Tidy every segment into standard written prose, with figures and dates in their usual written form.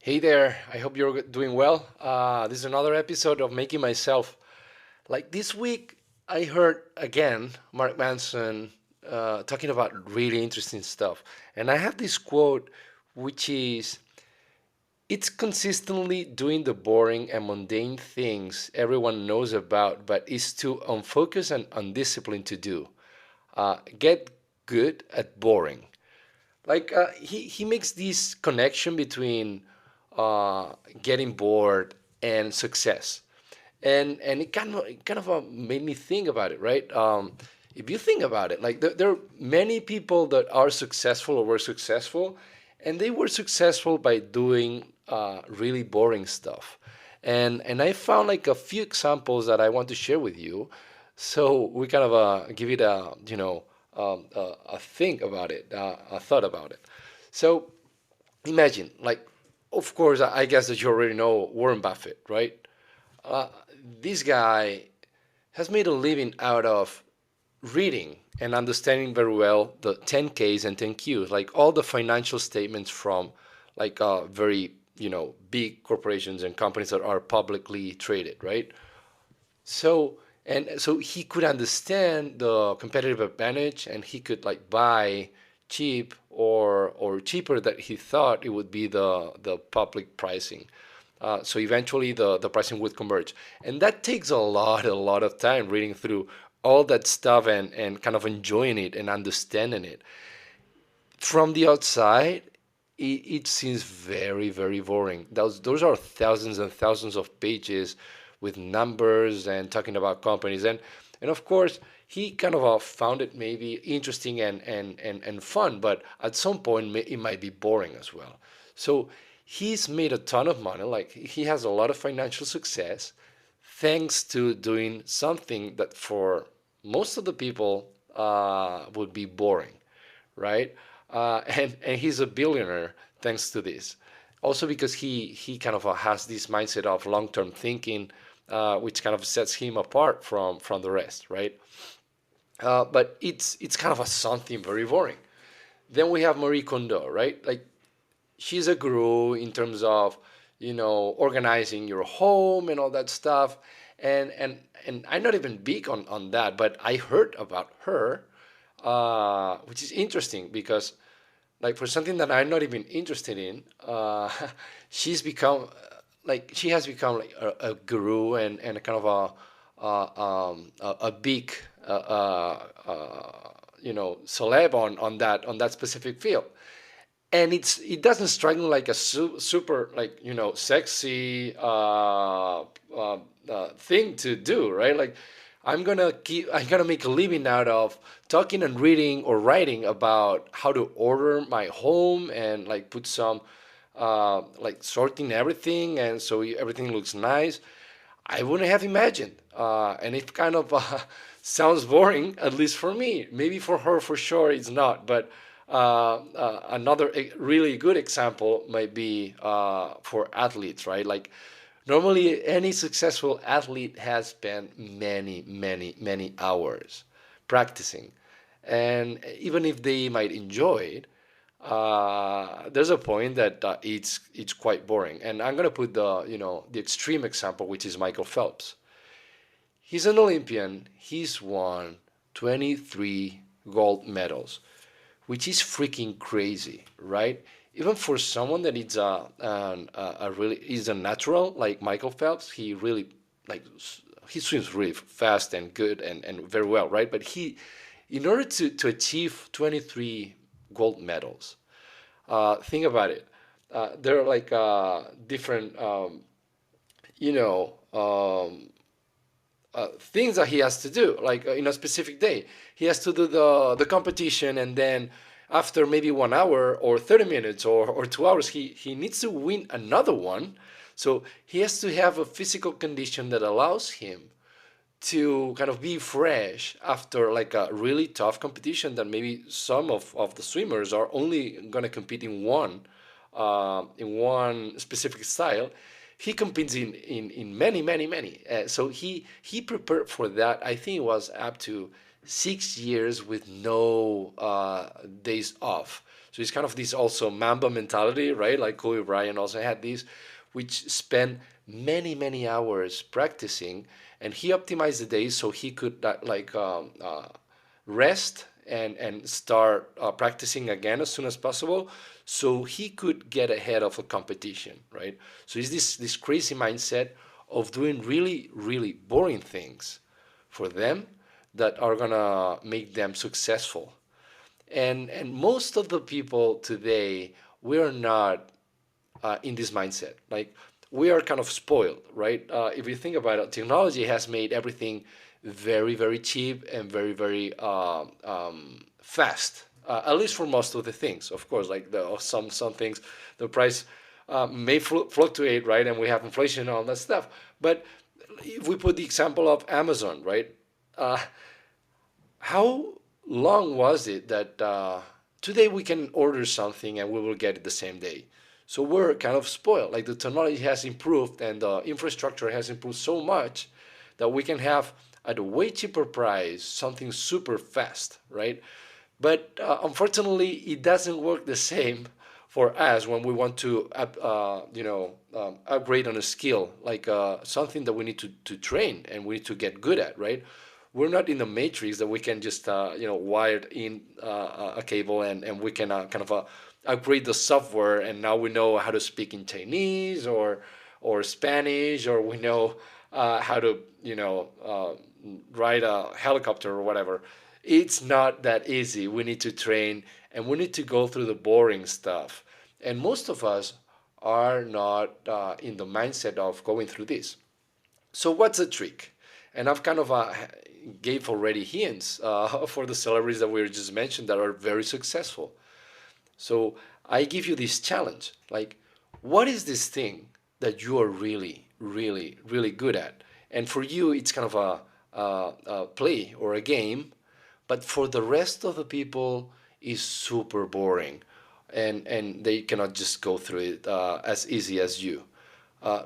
Hey there, I hope you're doing well. This is another episode of Making Myself. Like this week, I heard again Mark Manson talking about really interesting stuff. And I have this quote, which is it's consistently doing the boring and mundane things everyone knows about, but is too unfocused and undisciplined to do. Get good at boring. He makes this connection between uh, getting bored and success, and it kind of made me think about it, right? If you think about it, like there are many people that are successful or were successful, and they were successful by doing really boring stuff, and I found like a few examples that I want to share with you, so we kind of give it a think about it, a thought about it. So imagine, like, of course, I guess that you already know Warren Buffett, right? Uh, this guy has made a living out of reading and understanding very well the 10Ks and 10Qs, like all the financial statements from very big corporations and companies that are publicly traded, right? So he could understand the competitive advantage, and he could like buy cheap or cheaper that he thought it would be the public pricing. So eventually the pricing would converge. And that takes a lot of time reading through all that stuff and kind of enjoying it and understanding it. From the outside, it seems very, very boring. Those are thousands and thousands of pages with numbers and talking about companies. And of course, he kind of found it maybe interesting and fun, but at some point, it might be boring as well. So he's made a ton of money. Like he has a lot of financial success thanks to doing something that for most of the people would be boring, right? And he's a billionaire thanks to this. Also because he kind of has this mindset of long term thinking, which kind of sets him apart from the rest, right? But it's kind of a something very boring. Then we have Marie Kondo, right? Like she's a guru in terms of organizing your home and all that stuff. And I'm not even big on that, but I heard about her, which is interesting because like for something that I'm not even interested in, she's become she has become like a guru and a kind of a big celeb on that specific field. And it doesn't strike me like a super like sexy thing to do, right? Like I'm gonna make a living out of talking and reading or writing about how to order my home and like put some like sorting everything and so everything looks nice. I wouldn't have imagined, and it kind of sounds boring, at least for me. Maybe for her, for sure, it's not. But another really good example might be for athletes, right? Like normally, any successful athlete has spent many, many, many hours practicing, and even if they might enjoy it, there's a point that it's quite boring. And I'm gonna put the extreme example, which is Michael Phelps. He's an Olympian. He's won 23 gold medals, which is freaking crazy, right? Even for someone that is a really is a natural like Michael Phelps, he really like he swims really fast and good and very well, right? But in order to achieve 23 gold medals, think about it. There are like different, you know, things that he has to do, like in a specific day. He has to do the competition, and then after maybe 1 hour or 30 minutes or 2 hours, he needs to win another one. So he has to have a physical condition that allows him to kind of be fresh after like a really tough competition that maybe some of the swimmers are only going to compete in one specific style. He competes in many, many, many. So he prepared for that. I think it was up to 6 years with no days off. So it's kind of this also Mamba mentality, right? Like Kobe Bryant also had this, which spent many hours practicing, and he optimized the days so he could rest and start practicing again as soon as possible, so he could get ahead of a competition, right? So it's this crazy mindset of doing really boring things for them that are gonna make them successful. And most of the people today, we are not in this mindset. Like, we are kind of spoiled, right? If you think about it, technology has made everything very cheap and very fast. At least for most of the things, of course. Like some things, the price may fluctuate, right? And we have inflation and all that stuff. But if we put the example of Amazon, right? Uh, how long was it that today we can order something and we will get it the same day? So we're kind of spoiled. Like, the technology has improved and the infrastructure has improved so much that we can have at a way cheaper price something super fast, right? But unfortunately, it doesn't work the same for us when we want to, upgrade on a skill, like something that we need to train and we need to get good at, right? We're not in the matrix that we can just, wire in a cable and we can kind of upgrade the software, and now we know how to speak in Chinese or Spanish, or we know how to, ride a helicopter or whatever. It's not that easy. We need to train and we need to go through the boring stuff. And most of us are not in the mindset of going through this. So what's the trick? And I've kind of gave already hints for the celebrities that we just mentioned that are very successful. So I give you this challenge, like, what is this thing that you are really good at? And for you, it's kind of a play or a game, but for the rest of the people, is super boring, and they cannot just go through it as easy as you.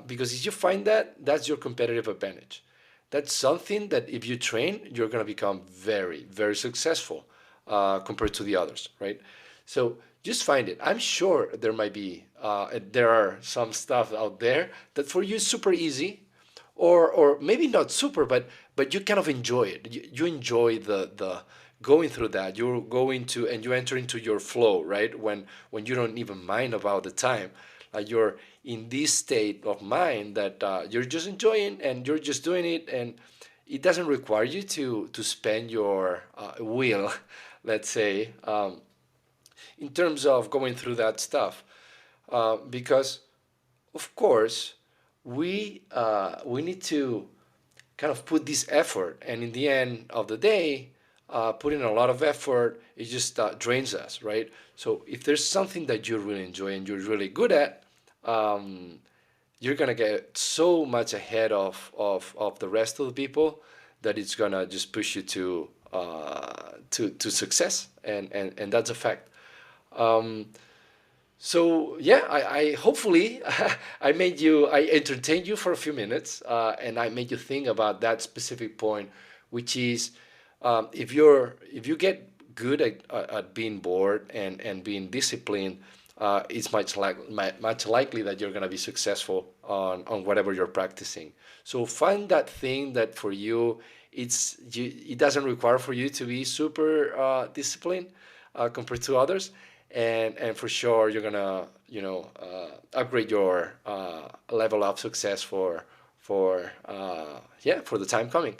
Because if you find that, that's your competitive advantage. That's something that if you train, you're going to become very successful compared to the others, right? So just find it. I'm sure there are some stuff out there that for you is super easy, or maybe not super, but you kind of enjoy it. You enjoy the going through that. You're going to, and you enter into your flow, right? When you don't even mind about the time. You're in this state of mind that you're just enjoying and you're just doing it, and it doesn't require you to spend your will, let's say, in terms of going through that stuff, because of course we need to kind of put this effort, and in the end of the day, putting a lot of effort, it just drains us, right? So if there's something that you really enjoy and you're really good at, um, you're gonna get so much ahead of the rest of the people that it's gonna just push you to success, and that's a fact. Um, so yeah, I hopefully I entertained you for a few minutes, and I made you think about that specific point, which is, if you get good at being bored and being disciplined, it's much likely that you're gonna be successful on whatever you're practicing. So find that thing that for you, it doesn't require for you to be super disciplined compared to others, and for sure you're gonna upgrade your level of success for the time coming.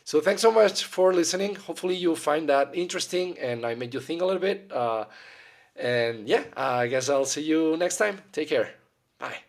So thanks so much for listening. Hopefully you find that interesting and I made you think a little bit. And yeah, I guess I'll see you next time. Take care. Bye.